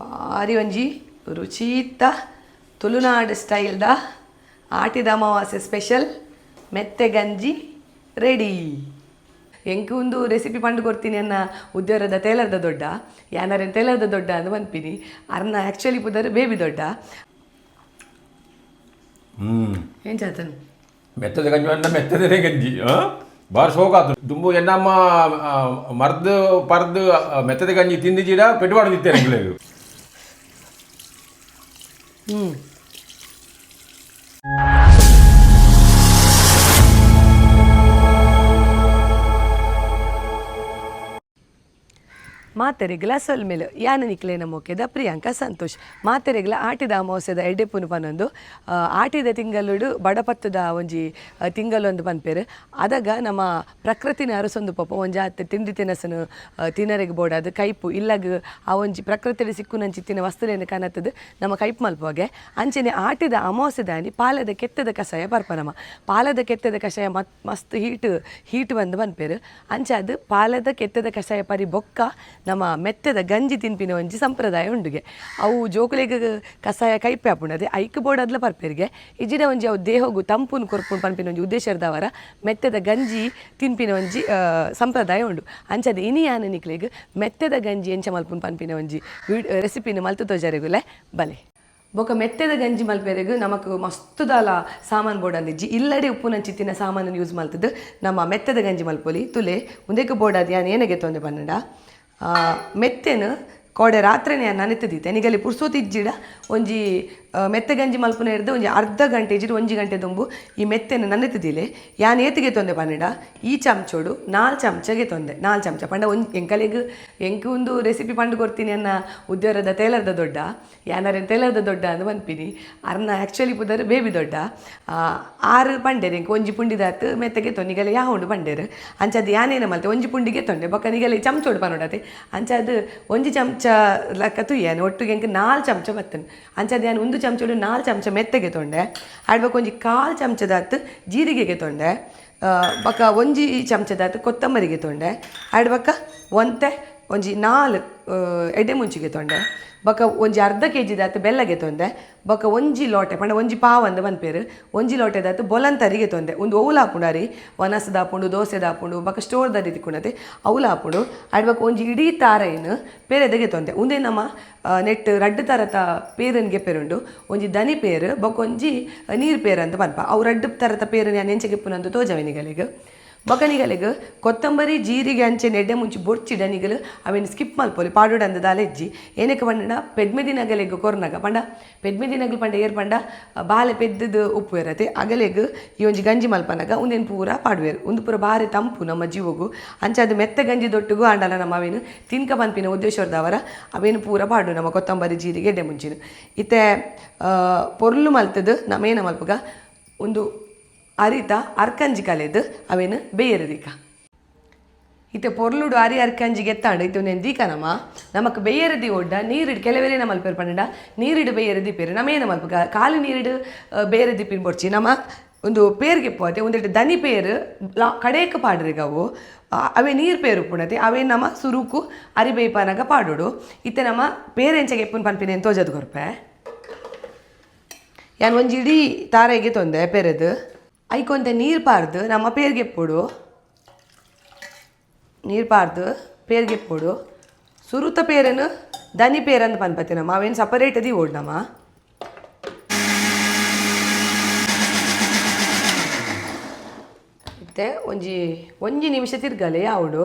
ಭಾರಿ ಒಂಜಿ ರುಚಿತ ತುಳುನಾಡು ಸ್ಟೈಲ್ದ ಆಟಿದ ಅಮಾವಾಸ್ಯೆ ಸ್ಪೆಷಲ್ ಮೆತ್ತೆ ಗಂಜಿ ರೆಡಿ. ಎಂಕು ಒಂದು ರೆಸಿಪಿ ಪಂಡು ಕೊಡ್ತೀನಿ ಅನ್ನ ಉದ್ಯೋಗದ ತೇಲರ್ದ ದೊಡ್ಡ ಯಾನಾರೇನು ತೇಲರ್ದ ದೊಡ್ಡ ಅಂತ ಬಂದ್ಪಿನಿ ಅರ್ನ ಆ್ಯಕ್ಚುಲಿ ಪುದರ್ ಬೇಬಿ ದೊಡ್ಡ ಏನು ಚಾತನು ಮೆತ್ತದ ಗಂಜಿ ಅನ್ನ ಮೆತ್ತದೇ ಗಂಜಿ ಬಾರಿ ಶೋಕಾತು ದುಂಬು ಎನ್ನಮ್ಮ ಮರ್ದು ಪರ್ದು ಮೆತ್ತದ ಗಂಜಿ ತಿಂದು ಜೀಡ ಪೆಟ್ಟು ನಿತ್ತೇನೆ ಮಾತೆರೆಗ್ಲ ಸೊಲ್ಮೆಲು ಯಾನ ನಿಕ್ಲೇನ ಮೊಕ್ಕೆದ ಪ್ರಿಯಾಂಕ ಸಂತೋಷ್ ಮಾತೆರೆಗ್ಲ ಆಟಿದ ಅಮಾವಾಸ್ಯದ ಎಡ್ಡೆಪ್ಪುನು ಪನೊಂದು ಆಟಿದ ತಿಂಗಳುಡು ಬಡಪತ್ತದ ಒಂಜಿ ತಿಂಗಳೊಂದು ಪನ್ಪೇರು ಅದಾಗ ನಮ್ಮ ಪ್ರಕೃತಿನ ಅರಸೊಂದು ಪಪ್ಪ ಒಂಜಿ ಆತ ತಿಂಡಿ ತಿನಸನು ತಿನ್ನರೆಗೆ ಬೋಡಾದು ಕೈಪು ಇಲ್ಲಾಗ ಆ ಒಂಜಿ ಪ್ರಕೃತಿಯಲ್ಲಿ ಸಿಕ್ಕು ನಂಚಿತ್ತಿನ ವಸ್ತುಲೇನು ಕಾಣತ್ತದು ನಮ್ಮ ಕೈಪು ಮಲ್ಪೋಗೆ ಅಂಚನೆ ಆಟಿದ ಅಮಾವಾಸ್ಯದಾನಿ ಪಾಲದ ಕೆತ್ತದ ಕಷಾಯ ಬರ್ಪನಮ್ಮ ಪಾಲದ ಕೆತ್ತದ ಕಷಾಯ ಮಸ್ತ್ ಹೀಟ್ ಬಂದು ಪನ್ಪೇರು ಅಂಚ ಅದು ಪಾಲದ ಕೆತ್ತದ ಕಷಾಯ ಪರಿ ಬೊಕ್ಕ ನಮ್ಮ ಮೆತ್ತದ ಗಂಜಿ ತಿನ್ಪಿನ ಒಂಜಿ ಸಂಪ್ರದಾಯ ಉಂಡುಗೆ ಅವು ಜೋಕುಲೆಗ್ ಕಷಾಯ ಕೈಪೆ ಆಪುಂಡು ಐಕ್ ಬೋಡದ್ಲ ಪರ್ಪೆರಿಗೆ ಇಜಿನ ಒಂಜಿ ಅವು ದೇಹಗು ತಂಪುನು ಕೊರ್ಪುಂಡು ಪನ್ಪಿನ ಒಂಜಿ ಉದ್ದೇಶದವರ ಮೆತ್ತದ ಗಂಜಿ ತಿನ್ಪಿನ ಒಂಜಿ ಸಂಪ್ರದಾಯ ಉಂಡು ಅಂಚದ ಇನಿ ಯಾನ ನಿಕ್ಲೆಗ್ ಮೆತ್ತದ ಗಂಜಿ ಎಂಚ ಮಲ್ಪುನು ಪನ್ಪಿನ ಒಂಜಿ ರೆಸಿಪಿನ ಮಲ್ತು ತೋಜಾರೆಗುಲೆ ಬಲೆ ಬೊಕ ಮೆತ್ತದ ಗಂಜಿ ಮಲ್ಪೆರೆಗ್ ನಮಕ್ ಮಸ್ತ್ ದಾಲ ಸಾಮಾನು ಬೋಡಂದಿಜ್ಜಿ ಇಲ್ಲಡೆ ಉಪ್ಪು ನಂಚಿತ್ತಿನ ಸಾಮಾನು ಯೂಸ್ ಮಲ್ತದ್ದು ನಮ್ಮ ಮೆತ್ತದ ಗಂಜಿ ಮಲ್ಪೊಲಿ ತುಲೆ ಉಂದೆಕ್ ಬೋಡಾದ ಯಾನು ಏನೆಗೆ ತೊಂದೆ ಪನ್ನಡ ಮೆತ್ತೆನು ಕೋಡೆ ರಾತ್ರಿನೇ ನೆನೆತದಿತ್ತೆ ನಿಗಲಿ ಪುರ್ಸೋತಿಜ್ಜಿಡ ಒಂಜಿ ಮೆತ್ತೆ ಗಂಜಿ ಮಲ್ಪುನ ಹಿಡ್ದು ಒಂಜಿ ಅರ್ಧ ಗಂಟೆ ಇಜ್ಜಿಡು 1 ಗಂಟೆ ತುಂಬು ಈ ಮೆತ್ತೆನ ನೆನೆತದಿಲೆ ಯಾನ್ ಏತಿಗೆ ತೊಂದೆ ಪನ್ನಡ ಈ ಚಮಚೋಡು 4 ಚಮಚಗೆ ತೊಂದೆ 4 ಚಮಚ ಪಂಡ ಎಂಕಲೆಗ್ ಎಂಕು ಒಂದು ರೆಸಿಪಿ ಪಂಡು ಕೊಡ್ತೀನಿ ಅನ್ನ ಉದ್ಯೋಗದ ತೇಲರ್ದ ದೊಡ್ಡ ಯಾನಾರೇನು ತೇಲರ್ದ ದೊಡ್ಡ ಅಂತ ಬಂದ್ಪಿನಿ ಅರ್ನ ಆ್ಯಕ್ಚುಲಿ ಪುದರ್ ಬೇಬಿ ದೊಡ್ಡ 6 ಪಂಡೇರು ಎಂಕು ಒಂಜಿ ಪುಂಡಿದಾತು ಮೆತ್ತಗೆ ತೊನ್ನಿಗಲೆ ಉಂಡು ಪಂಡೇರು ಅಂಚದು ಯಾನೇನು ಮಲ್ತೆ ಒಂಜಿ ಪುಂಡಿಗೆ ತೊಂಡೆ ಬೊಕ್ಕ ನಿಗಲೆ ಚಮಚೋಡು ಪನ್ನೋಡತೆ ಅಂಚದು ಒಂಜಿ ಚಮಚ ಲಕ್ಕ ತುಯ್ಯಾನೆ ಒಟ್ಟಿಗೆ ಎಂಕ್ 4 ಚಮಚ ಬತ್ತನು ಅಂಚದು ಯಾನು ಒಂದು ಚಮಚೋಡು 4 ಚಮಚ ಮೆತ್ತಗೆ ತೊಂಡೆ ಆಡ್ಬೇಕು ಒಂಜಿ 1/4 ಚಮಚದಾತು ಜೀರಿಗೆಗೆ ತೊಂಡೆ ಬೊಕ್ಕ ಒಂಜಿ ಚಮಚದಾತು ಕೊತ್ತಂಬರಿಗೆ ತೊಂಡೆ ಆಡ್ಬಕ್ಕ ಒಂಜಿ 4 ಎಡ್ಡೆ ಮುಂಚಿಗೆ ತೊಂಡೆ ಬೊಕ್ಕ ಒಂಜಿ ಅರ್ಧ ಕೆಜಿದಾತು ಬೆಲ್ಲಗೆ ತೊಂದೆ ಬೊಕ್ಕ ಒಂಜಿ ಲೋಟೆ ಪಂಡ ಒಂಜಿ ಪಾವು ಅಂದ ಮನ್ಪೇರು ಒಂಜಿ ಲೋಟೆದಾತು ಬೊಲಂತರಿಗೆ ತೊಂದೆ ಒಂದು ಅವ್ಲು ಹಾಪುಂಡಾರಿ ವನಸದ ಹಾಪುಂಡು ದೋಸೆದ ಹಾಪುಂಡು ಬೊಕ್ಕ ಸ್ಟೋರ್ದ ತಿಕ್ಕೊಂಡತೆ ಅವ್ಲು ಹಾಪುಂಡು ಆಡ್ಬೇಕು ಒಂಜಿ ಇಡೀ ತಾರೆಯನ್ನು ಪೇರೆದಗೆ ತೊಂದೆ ಉಂದೇ ನಮ್ಮ ನೆಟ್ ರಡ್ಡು ತರತ ಪೇರನ್ಗೆ ಪೇರುಂಡು ಒಂಜಿ ದನಿ ಪೇರು ಬೊಕ್ಕ ಒಂಜಿ ನೀರು ಪೇರು ಅಂತ ಪನ್ಪ ಅವು ರಡ್ಡು ತರತ ಪೇರನ್ನು ನಾನು ಎಂಚೆಗೆಪ್ಪುನಂದು ತೋಜವೆನಿಗಳಿಗೆ ಬೊಕನಿಗಲೆಗ್ ಕೊತ್ತಂಬರಿ ಜೀರಿಗೆ ಅಂಚೆ ಎಡ್ಡೆ ಮುಂಚೆ ಬೊರ್ಚಿಡ ನಿಗಲು ಅವೇನು ಸ್ಕಿಪ್ ಮಲ್ಪೊಲಿ ಪಾಡೋಡು ಅಂದ ದಾಲೆಜ್ಜಿ ಏನಕ್ಕೆ ಪಂಡ ಪೆದ್ಮೆದಿನಗಲೆಗ್ ಕೊರ್ನಾಗ ಪಂಡ ಪೆದ್ಮೆದಿನಗಲು ಪಂಡ ಏರ್ ಪಂಡ ಬಾಲೆ ಪೆದ್ದದು ಉಪ್ಪು ಇರತ್ತೆ ಅಗಲೆಗ್ ಈ ಒಂಜಿ ಗಂಜಿ ಮಲ್ಪನಾಗ ಉಂದೇನು ಪೂರ ಪಾಡುವೆರು ಒಂದು ಪೂರ ಭಾರಿ ತಂಪು ನಮ್ಮ ಜೀವಗೂ ಅಂಚೆ ಅದು ಮೆತ್ತ ಗಂಜಿ ದೊಟ್ಟಿಗೂ ಆಂಡಲ ನಮ್ಮ ಅವೇನು ತಿನ್ಕ ಪನ್ಪಿನ ಉದ್ದೇಶದವರ ಅವೇನು ಪೂರ ಪಾಡು ನಮ್ಮ ಕೊತ್ತಂಬರಿ ಜೀರಿಗೆ ಎಡ್ಡೆ ಮುಂಚಿನ ಇತ್ತೆ ಪೊರ್ಲು ಮಲ್ತದು ನಮೇನ ಮಲ್ಪಗ ಒಂದು ಅರಿತ ಅರ್ಕಂಜಿ ಕಲೆದು ಅವೇನು ಬೇಯರದಿಕ ಇತ್ತೆ ಪೊರ್ಲುಡು ಅರಿ ಅರ್ಕಂಜಿಗೆ ಎತ್ತಾಂಡು ಇತ್ತು ನೇನು ದೀಕನಮ್ಮ ನಮಕ್ ಬೇಯರದಿ ಒಡ್ಡ ನೀರಿಡು ಕೆಲವೇರೇನ ಮಲ್ಪೇರು ಪಂಡ ನೀರಿಡು ಬೇಯರದಿ ಪೇರು ನಮೇನ ಮಲ್ಪಗ ಕಾಲು ನೀರಿಡು ಬೇಯರದಿ ಪಿನ್ ಬೊಡ್ಚಿ ನಮ್ಮ ಒಂದು ಪೇರ್ಗೆ ಪೋತೆ ಒಂದೆಟ್ಟು ದನಿ ಪೇರು ಕಡೇಕ ಪಾಡ್ರಿಗವು ಅವೇ ನೀರು ಪೇರು ಪುಣತೆ ಅವೇ ನಮ್ಮ ಸುರುಕು ಅರಿಬೇಯ್ಪನಾಗ ಪಾಡೋಡು ಇತ್ತೆ ನಮ್ಮ ಪೇರೆಂಚಗೆ ಎಪ್ಪುನ್ ಪನ್ಪಿನೇನು ತೋಜದು ಕೊರ್ಪೆ ಯಾನು ಒಂಜಿ ಇಡೀ ತಾರೆಗೆ ತೊಂದೆ ಪೇರೆದು ಐಕೊಂತ ನೀರು ಪಾರ್ದು ನಮ್ಮ ಪೇರ್ಗೆ ಪೋಡು ನೀರು ಪಾರ್ದು ಪೇರ್ಗೆ ಪೋಡು ಸುರುತ ಪೇರನು ದನಿ ಪೇರಂದು ಪನ್ಪತಿ ನಮ್ಮ ಅವೇನು ಸಪರೇಟದಿ ಓಡ್ ನಮ್ಮ ಮತ್ತೆ ಒಂಜಿ ನಿಮಿಷ ತಿರ್ಗಲೆ ಯಾವಡು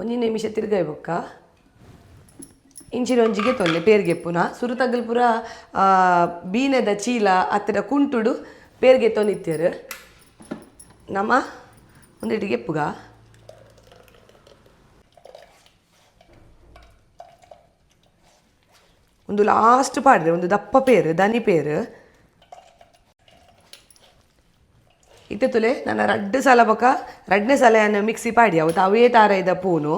1 ನಿಮಿಷ ತಿರ್ಗೈಬೊಕ್ಕ ಇಂಚಿನ ಒಂಜಿಗೆ ತೊಂದೆ ಪೇರ್ಗೆ ಪುನ ಸುರುತಗಲ್ ಪುರ ಬೀನದ ಚೀಲ ಹತ್ತಿರ ಕುಂಟುಡು ಪೇರ್ಗೆ ತೊನಿತ್ತೇರು ನಮ್ಮ ಒಂದಿಟ್ಟಿಗೆ ಪುಗ ಒಂದು ಲಾಸ್ಟ್ ಪಾಡ್ರೆ ಒಂದು ದಪ್ಪ ಪೇರು ದನಿ ಪೇರು ಇತ್ತೆ ತುಲೆ ನನ್ನ 2 ಸಲ ಬೊಕ್ಕ 2ನೇ ಸಲ ಮಿಕ್ಸಿ ಪಾಡಿ ಅವತ್ತು ಅವೇ ತಾರ ಇದ್ದ ಪೂನು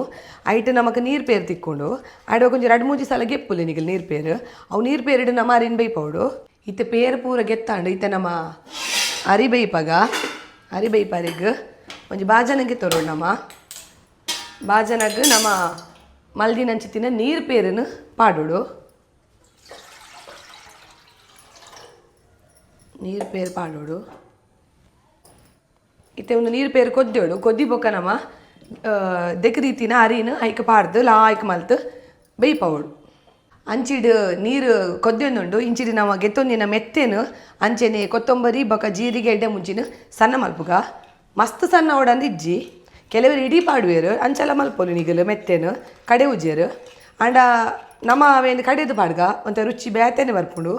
ಐಟು ನಮಕ್ ನೀರು ಪೇರು ತಿಕ್ಕೊಂಡು ಆಡುವ ಕೊಂಚ 2-3 ಸಲ ಗೆಪ್ಪುಲೆ ನಿಗಲ್ ನೀರು ಪೇರು ಅವು ನೀರು ಪೇರಿಡು ನಮ್ಮ ಅರಿನ ಬೈಪೌಡು ಇತ್ತೆ ಪೇರು ಪೂರ ಗೆತ್ತಾಂಡು ಇತ್ತೆ ನಮ್ಮ ಅರಿ ಬೈಪರಿಗೆ ಒಂಜಿ ಬಾಜನಗೆ ತರೋಡು ನಮ್ಮ ಬಾಜನಗ್ ನಮ್ಮ ಮಲ್ದಿನಂಚಿತ್ತಿನ ನೀರು ಪೇರನ್ನು ಪಾಡೋಡು ನೀರು ಪೇರು ಪಾಡೋಡು ಇತ್ತೆ ಒಂದು ನೀರು ಪೇರು ಕೊದ್ದೋಡು ಕೊದ್ದಿ ಬೊಕ್ಕ ನಮ್ಮ ದೆಕ್ ರೀತಿನ ಅರಿನ ಐಕ್ ಪಾಡ್ದು ಲಾಯ್ಕ್ ಮಲ್ತು ಬೇಯ್ಪವಡು ಅಂಚಿಡು ನೀರು ಕೊದ್ದೊಂದುಂಡು ಇಂಚಿಡು ನಾವು ಗೆತ್ತೊಂದಿನ ಮೆತ್ತೇನು ಅಂಚೆನೆ ಕೊತ್ತಂಬರಿ ಬೊಕ್ಕ ಜೀರಿಗೆ ಎಡ್ಡೆ ಮುಂಚಿನ ಸಣ್ಣ ಮಲ್ಪುಗ ಮಸ್ತ್ ಸಣ್ಣ ಓಡಂದು ಇಜ್ಜಿ ಕೆಲವರು ಇಡೀ ಪಾಡುವೆರು ಅಂಚೆಲ್ಲ ಮಲ್ಪೊಲು ನಿಗಲು ಮೆತ್ತೇನು ಕಡೆ ಉಜ್ಜೇರು ಅಂಡ ನಮ್ಮ ಅವೇನು ಕಡೆದು ಪಾಡ್ಗ ಒಂಥ ರುಚಿ ಬೇತೇನೆ ಬರ್ಪುಂಡು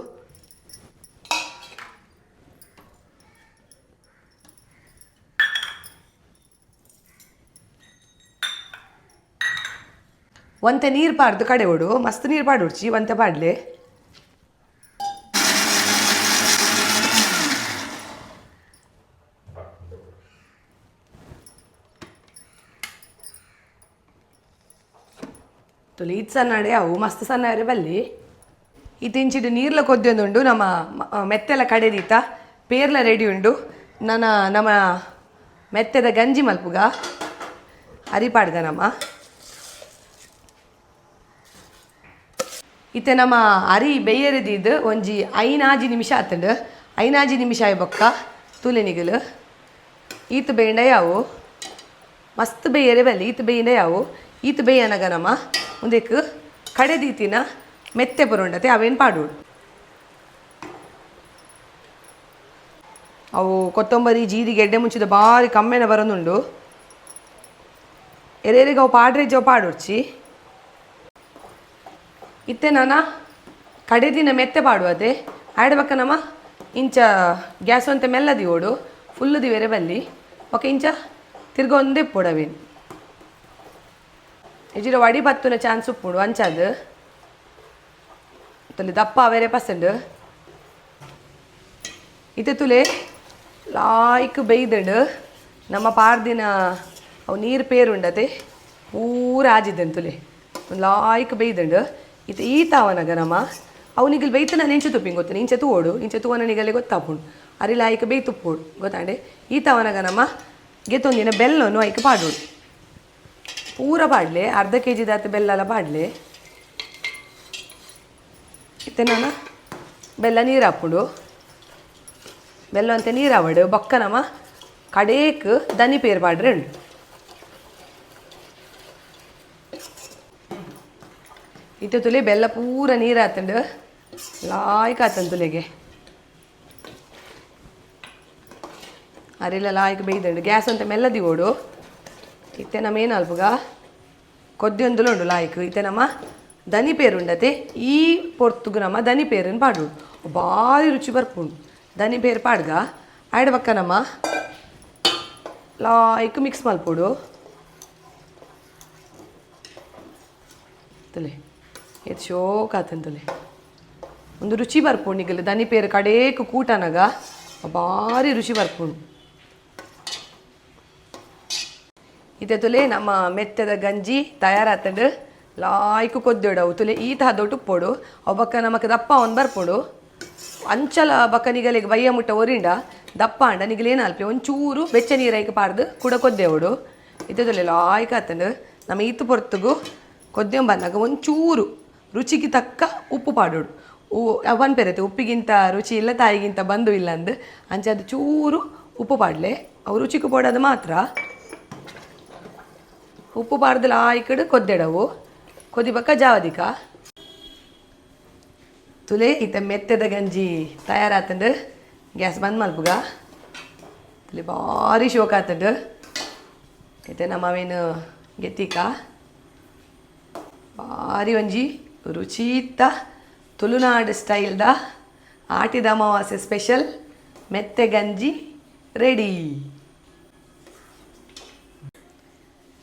ಒಂತೆ ನೀರು ಪಾಡ್ದು ಕಡೆ ಓಡು ಮಸ್ತ್ ನೀರು ಪಾಡುಡ್ಚಿ ಒಂತೆ ಪಾಡ್ಲೆ ತುಲಿ ಇದು ಸಣ್ಣಡೆ ಅವು ಮಸ್ತ್ ಸಣ್ಣ ಬಲ್ಲಿ ಇದು ಇಂಚಿಡು ನೀರ್ಲ ಕೊದ್ದೊಂದುಂಡು ನಮ್ಮ ಮೆತ್ತೆಲ್ಲ ಕಡೆದೀತ ಪೇರ್ಲ ರೆಡಿ ಉಂಡು ನಮ್ಮ ಮೆತ್ತೆದ ಗಂಜಿ ಮಲ್ಪುಗ ಅರಿಪಾಡ್ಗ ನಮ್ಮ ಇತ್ತೆ ನಮ್ಮ ಅರಿ ಬೇಯರಿದಿದ್ದು ಒಂಜಿ 5 ನಿಮಿಷ ಆತಂಡು 5 ನಿಮಿಷ ಆಯ್ಬೊಕ್ಕ ತುಲೆನಿಗಲು ಈತ ಬೇಂಡ ಯಾವು ಮಸ್ತ್ ಬೇಯರೆ ಬಲ್ಲಿ ಈತ ಬೇಯಿಂದ ಯಾವು ಈತ ಬೇಯನಗ ನಮ್ಮ ಮುಂದಕ್ಕೆ ಕಡೆದೀತಿನ ಮೆತ್ತೆ ಬರೋಂಡತೆ ಅವೇನು ಪಾಡೋಡು ಅವು ಕೊತ್ತಂಬರಿ ಜೀರಿಗೆ ಎಡ್ಡೆ ಮುಂಚಿದ ಭಾರಿ ಕಮ್ಮೆನ ಬರೋದುಂಡು ಎರೇರಿಗೆ ಅವು ಪಾಡ್ರೆಜ್ಜವು ಪಾಡೋಡ್ಚಿ ಇತ್ತೆ ನಾನ ಕಡೆದಿನ ಮೆತ್ತೆ ಪಾಡುವದೆ ಆಡ್ಬೇಕ ನಮ್ಮ ಇಂಚ ಗ್ಯಾಸ್ ಅಂತ ಮೆಲ್ಲದಿ ಓಡು ಫುಲ್ಲು ದಿವೇರೆ ಬಲ್ಲಿ ಒಕ್ಕ ಇಂಚ ತಿರ್ಗೊಂದೇ ಪೊಡವೇನು ಇಜಿರ ವಡಿ ಬತ್ತುನ ಚಾನ್ಸ್ ಉಪ್ಪುಡು ಅಂಚದು ತುಲೆ ದಪ್ಪ ಅವೇರೆ ಪಸಂಡು ಇತ್ತೆ ತುಲೆ ಲಾಯ್ಕ್ ಬೇಯ್ದಡು ನಮ್ಮ ಪಾರ್ದಿನ ಅವು ನೀರು ಪೇರುಂಡತೆ ಪೂರ ಆಜಿದ್ದನು ತುಲೆ ಒಂದು ಲಾಯ್ಕ್ ಬೇಯ್ದಡು ಇತ್ತೆ ಈತಾವನಗ ನಮ್ಮ ಅವನಿಗೆ ಬೇಯ್ತು ನಾನು ಇಂಚೆ ತುಪ್ಪಿಂಗ್ ಗೊತ್ತೇನೆ ಇಂಚೆ ತೂಡು ಇಂಚೆ ತೂವನಿಗಲ್ಲೇ ಗೊತ್ತಾಪುಂಡು ಅರಿ ಲಾಯ್ಕ್ ಬೇಯ್ ತುಪ್ಪೋಡು ಗೊತ್ತಾಂಡೆ ಈತಾವನಗ ನಮ್ಮ ಗೆತ್ತೊಂದಿನ ಬೆಲ್ಲನು ಐಕ್ ಪಾಡೋಡು ಪೂರ ಪಾಡ್ಲೆ ಅರ್ಧ kg ದಾತ ಬೆಲ್ಲ ಎಲ್ಲ ಪಾಡ್ಲೆ ಇತ್ತೆ ನಾನು ಬೆಲ್ಲ ನೀರು ಹಾಕ್ಬಿಡು ಬೆಲ್ಲ ಅಂತ ನೀರು ಆವಡು ಬೊಕ್ಕ ನಮ್ಮ ಕಡೇಕ್ ದನಿ ಪೇರು ಪಾಡ್ರೆ ಉಂಡು ಇತ್ತೆ ತುಲೆ ಬೆಲ್ಲ ಪೂರ ನೀರು ಆತಂಡು ಲಾಯ್ಕ್ ಆತಂದು ತುಲೆಗೆ ಅರೆಲ್ಲ ಲಾಯ್ಕ್ ಬೇಯ್ದಂಡು ಗ್ಯಾಸ್ ಅಂತ ಮೆಲ್ಲದಿ ಓಡು ಇತ್ತೆ ನಮ್ಮ ಏನು ಅಲ್ಪಗ ಕೊದ್ದೊಂದುಲು ಉಂಡು ಲಾಯ್ಕ್ ಇತ್ತೆ ನಮ್ಮ ದನಿ ಪೇರು ಉಂಡತೆ ಈ ಪೊರ್ತುಗು ನಮ್ಮ ದನಿ ಪೇರನ್ನು ಪಾಡು ಭಾರಿ ರುಚಿ ಬರ್ಪುಂಡು ದನಿ ಪೇರು ಪಾಡ್ಗ ಆಡ್ಬಕ್ಕ ನಮ್ಮ ಲಾಯ್ಕ್ ಮಿಕ್ಸ್ ಮಲ್ಪೋಡು ತುಲೆ ಇದು ಶೋಕ್ ಆತಂತಲೆ ಒಂದು ರುಚಿ ಬರ್ಪುಂಡು ಈಗಲ್ಲ ದನಿ ಪೇರು ಕಡೇಕು ಕೂಟನಾಗ ಭಾರಿ ರುಚಿ ಬರ್ಪುಂಡು ಇತ್ತೆ ತುಲೆ ನಮ್ಮ ಮೆತ್ತದ ಗಂಜಿ ತಯಾರಾತಂಡು ಲಾಯ್ಕು ಕೊದ್ದೋಡು ತುಲೆ ಈ ತಹದೊಟ್ಟು ಉಪ್ಪೋಡು ಅವು ಬಕ್ಕ ನಮಕ್ ದಪ್ಪ ಒಂದು ಬರ್ಪೋಡು ಅಂಚಲ ಬಕ್ಕ ನಿಗಲಿಗೆ ಬಯ್ಯ ಮುಟ್ಟ ಒರಿಂಡ ದಪ್ಪ ಅಂಡ ನಿಗಲೇನು ಅಲ್ಪೆ ಒಂಚೂರು ಬೆಚ್ಚ ನೀರೈಕೆ ಪಾಡ್ದು ಕೂಡ ಕೊದ್ದೆವಡು ಇತ್ತೆ ತುಲೆ ಲಾಯ್ಕ್ ಆತಂಡು ನಮ್ಮ ಈತು ಪೊರ್ತುಗು ಕೊದ್ದೆಂಬನ್ನಾಗ ಒಂಚೂರು ರುಚಿಗೆ ತಕ್ಕ ಉಪ್ಪು ಪಾಡೋಡು ಅವನ್ ಪೆರತೆ ಉಪ್ಪಿಗಿಂತ ರುಚಿ ಇಲ್ಲ ತಾಯಿಗಿಂತ ಬಂದು ಇಲ್ಲ ಅಂದು ಅಂಚೆ ಅದು ಚೂರು ಉಪ್ಪು ಪಾಡ್ಲೆ ಅವು ರುಚಿಗೆ ಪೋಡೋದು ಮಾತ್ರ ಉಪ್ಪು ಪಾಡ್ದಲ್ಲ ಆಯ್ಕಡು ಕೊದ್ದೆಡವು ಕೊದಿಬಕ್ಕ ಜಾವದಿಕ ತುಲೆ ಇತ್ತ ಮೆತ್ತೆದ ಗಂಜಿ ತಯಾರಾತಂಡು ಗ್ಯಾಸ್ ಬಂದ್ ಮಲ್ಪುಗ ತುಲೆ ಭಾರಿ ಶೋಕ ಆತಂಡು ಇತ್ತೆ ನಮ್ಮವೇನು ಗೆತ್ತಿಕ ಭಾರಿ ಒಂಜಿ ರುಚಿತ ತುಳುನಾಡು ಸ್ಟೈಲ್ದ ಆಟಿದ ಅಮಾವಾಸ್ಯೆ ಸ್ಪೆಷಲ್ ಮೆತ್ತೆ ಗಂಜಿ ರೆಡಿ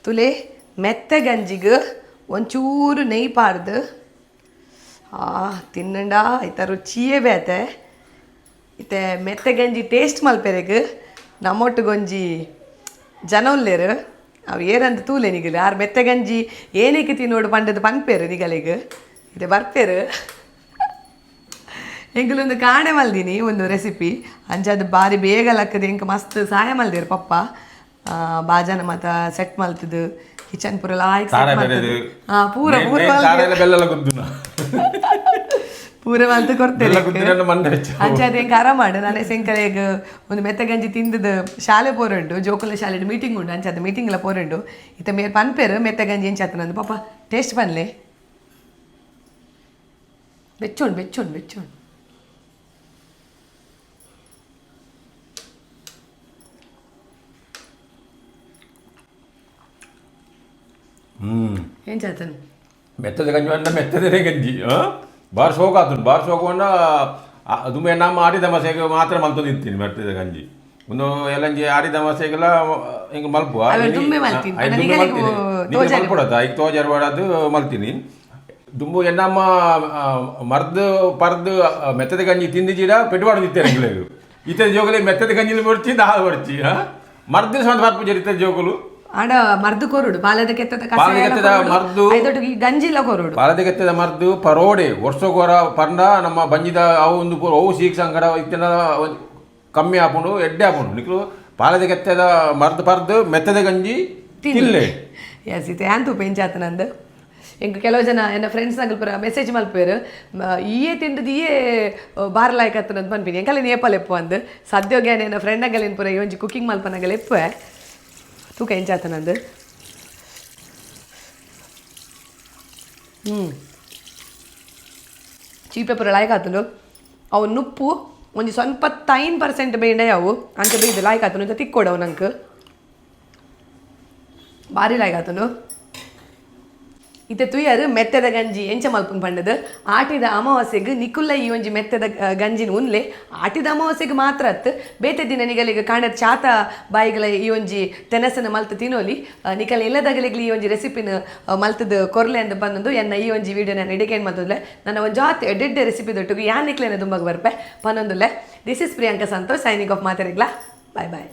ತುಲೆ ಮೆತ್ತೆ ಗಂಜಿಗೆ ಒಂಚೂರು ನೆಯ್ ಪಾಡ್ದು ತಿನ್ನಂಡ ಐತ ರುಚಿಯೇ ಬೇತೆ ಇತ್ತೆ ಮೆತ್ತೆ ಗಂಜಿ ಟೇಸ್ಟ್ ಮಲ್ಪೆರೆಗ್ ನಮ್ಮೊಟ್ಟಿಗೊಂಜಿ ಜನ ಉಲ್ಲೇರು ಅವು ಏರಂತ ತೂಲೆ ನಿಗಲು ಆರು ಮೆತ್ತೆ ಗಂಜಿ ಏನಕ್ಕೆ ತಿನ್ನೋಡು ಪಂಡದು ಪನ್ಪೇರು ನಿಗಲಿಗೆ ಇದೆ ಬರ್ಪೇರು ಎಂಕಲೊಂದು ಕಾಣೆ ಮಲ್ದಿನಿ ಒಂದು ರೆಸಿಪಿ ಅಂಚದು ಭಾರಿ ಬೇಗ ಲಕ್ಕದು ಎಂಕ ಮಸ್ತ್ ಸಹಾಯ ಮಲ್ದಿರು ಪಪ್ಪ ಬಾಜನ ಮತ ಸೆಟ್ ಮಲ್ತದು ಕಿಚನ್ ಪೂರ ಲಾಯ್ಕ್ ಪೂರ ಪೂರ ಮಲ್ತು ಎಲ್ಲ ಕುದ್ದಿನ ಮಂಡೆ ಹೆಚ್ಚು ಅಂಚೆ ಹೆಂಗೆ ಆರಾಮ ಮಾಡು ನಾನೇ ಸೆಂಕಲೆಗ್ ಒಂದು ಮೆತ್ತ ಗಂಜಿ ತಿಂದದ್ದು ಶಾಲೆ ಪೋರಂಡು ಜೋಕುಲ ಶಾಲೆ ಮೀಟಿಂಗ್ ಉಂಡು ಅಂಚೆ ಅದು ಮೀಟಿಂಗ್ಲ ಪೋರಂಡು ಇತ್ತ ಮೇರ್ ಪನ್ಪೇರು ಮೆತ್ತ ಗಂಜಿ ಎಂಚಾತನಂದು ಪಾಪ ಟೇಸ್ಟ್ ಬನ್ಲೆ ಬೆಚ್ಚೋಣ್ ಏನ್ ಚಾತನು ಮೆತ್ತದ ಗಂಜಿ ಅಂಡ ಮೆತ್ತದೇ ಗಂಜಿ ಬಾರ್ ಶೋಕ ಆತು ಬಾರ್ ಶೋಕಗೊಂಡ ದುಂಬೆ ನಮ್ಮ ಆಡಿ ದಮಸೆಗೆ ಮಾತ್ರ ಮಲ್ತು ನಿಂತೀನಿ ಮೆತ್ತದ ಗಂಜಿ ಒಂದು ಎಲ್ಲಂಜಿ ಆಡಿ ದಮಸೆಗೆಲ್ಲ ಹಿಂಗೆ ಮಲ್ಪುವ ಮಲ್ಪಡತ್ತ ಈಗ ತೋಜರ್ ಬಾಡದು ಮಲ್ತೀನಿ ದುಂಬು ಎನ್ನಮ್ಮ ಮರ್ದು ಪರ್ದು ಮೆತ್ತದ ಗಂಜಿ ತಿಂದಿಜೀಡ ಪೆಟ್ಟುವಾಡು ನಿಂತೇನೆ ಗಿಳೆದು ಇತರ ಜೋಗಲಿ ಮೆತ್ತದ ಗಂಜಿಲಿ ಬರ್ಚಿ ದಾಲ್ ಬರ್ಚಿ ಮರ್ದು ಸ್ವಂತ ಬರ್ಪುಜರ್ ಇತರ ಜೋಗಲು ಆಡ ಮರ್ದು ಕೊರುಡು ಪಾಲದ ಕೆತ್ತದ ಮರ್ದು ಗಂಜಿಲ್ಲ ಕೊರುಡು ಪಾಲದ ಕೆತ್ತದ ಮರ್ದು ಪರೋಡೆ ವರ್ಷಗೋರ ಪಂಡ ನಮ್ಮ ಬಂಜಿದ ಅವು ಒಂದು ಅವು ಸೀಕ್ ಸಂಗಡ ಇತ್ತಿನ ಕಮ್ಮಿ ಹಾಕೊಂಡು ಎಡ್ಡೆ ಹಾಕೊಂಡು ನಿಕ್ಲು ಪಾಲದ ಕೆತ್ತದ ಮರ್ದು ಪರ್ದು ಮೆತ್ತದ ಗಂಜಿ ತಿನ್ಲೆ ಎಸ್ ಇತ್ತೆ ಆಂತು ಪೆಂಚಾತನಂದು ಎಂಕ್ ಕೆಲವು ಜನ ಎನ್ನ ಫ್ರೆಂಡ್ಸ್ನಾಗ ಪೂರ ಮೆಸೇಜ್ ಮಲ್ಪೇರು ಈಯೇ ತಿಂದದ್ದು ಈಯೇ ಬಾರ್ಲಾಯ್ಕತ್ತನಂತ ಪನ್ಪಿನಿ ಎಂಕಲ್ಲ ನೇಪಲ್ ಎಪ್ಪು ಅಂದು ಸದ್ಯೋಗ್ಯ ನನ್ನ ಫ್ರೆಂಡಾಗಲಿನ ಪೂರ ಈ ಒಂಜಿ ಕುಕಿಂಗ್ ಮಲ್ಪನಾಗಲ್ಲ ಎಪ್ಪೆ ತೂಕ ಎಂಚಾತನಂದು ಚೀಪೆ ಪೂರ ಲಾಯ್ಕಾತನು ಅವು ನುಪ್ಪು ಒಂಜಿ ಸ್ವಲ್ಪ 9% ಬೇಂಡೆ ಅವು ಅಂಚ ಬೇಯ್ದು ಲಾಯ್ಕಾತನು ಅಂತ ತಿಕ್ಕೊಡವು ನಂಗೆ ಭಾರಿ ಲಾಯ್ಕಾತನು ಇತ್ತೆ ತುಯ್ಯರು ಮೆತ್ತದ ಗಂಜಿ ಎಂಚ ಮಲ್ಪನ್ ಪಂಡದು ಆಟಿದ ಅಮಾವಾಸ್ಯೆಗೆ ನಿಕುಲ್ಲ ಈ ಒಂಜಿ ಮೆತ್ತದ ಗಂಜಿನ ಉನ್ಲೆ ಆಟಿದ ಅಮಾವಾಸ್ಯೆಗೆ ಮಾತ್ರ ಅತ್ತು ಬೇತೆ ದಿನ ನಿಗಲಿಗೆ ಕಾಣದ ಚಾತ ಬಾಯಿಗಳ ಈ ಒಂಜಿ ತೆನಸನ ಮಲ್ತು ತಿನ್ನೋಲಿ ನಿಕಲ್ ಇಲ್ಲದಾಗಲಿಗೆ ಈ ಒಂಜಿ ರೆಸಿಪಿನ ಮಲ್ತದ ಕೊರ್ಲೆ ಅಂತ ಬಂದು ಎನ್ನ ಈ ಒಂಜಿ ವಿಡಿಯೋ ನಾನು ಎಡಿಕೇಟ್ ಮಾಡ್ತದಲೆ ನನ್ನ ಒಂದು ಜಾತ್ ಎಡ್ಡೆ ರೆಸಿಪಿ ದೊಟ್ಟಿಗೆ ಯಾನ್ ನಿಕ್ಲೇನೆ ತುಂಬ ಬರ್ಪೆ ಪನ್ನೊಂದುಲೆ this is Priyanka Santosh signing off ಮಾತಾಡಿಗ್ಲಾ ಬಾಯ್ ಬಾಯ್